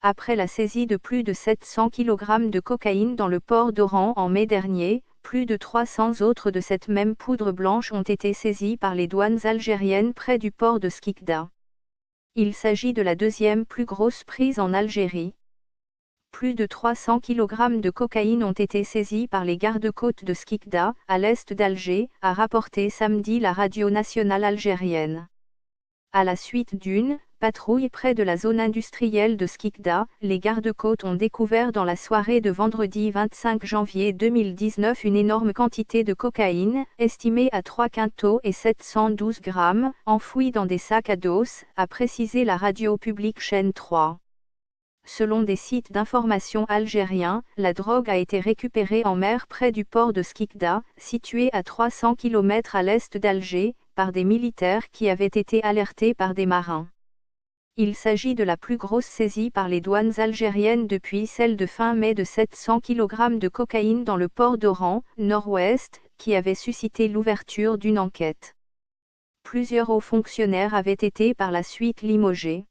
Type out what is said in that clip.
après la saisie de plus de 700 kg de cocaïne dans le port d'Oran en mai dernier, plus de 300 autres de cette même poudre blanche ont été saisis par les douanes algériennes près du port de Skikda. Il s'agit de la deuxième plus grosse prise en Algérie. Plus de 300 kg de cocaïne ont été saisis par les gardes-côtes de Skikda, à l'est d'Alger, a rapporté samedi la radio nationale algérienne. À la suite d'une patrouille près de la zone industrielle de Skikda, les gardes-côtes ont découvert dans la soirée de vendredi 25 janvier 2019 une énorme quantité de cocaïne, estimée à 3 quintaux et 712 grammes, enfouie dans des sacs à dos, a précisé la radio publique Chaîne 3. Selon des sites d'information algériens, la drogue a été récupérée en mer près du port de Skikda, situé à 300 km à l'est d'Alger, par des militaires qui avaient été alertés par des marins. Il s'agit de la plus grosse saisie par les douanes algériennes depuis celle de fin mai de 700 kg de cocaïne dans le port d'Oran, nord-ouest, qui avait suscité l'ouverture d'une enquête. Plusieurs hauts fonctionnaires avaient été par la suite limogés.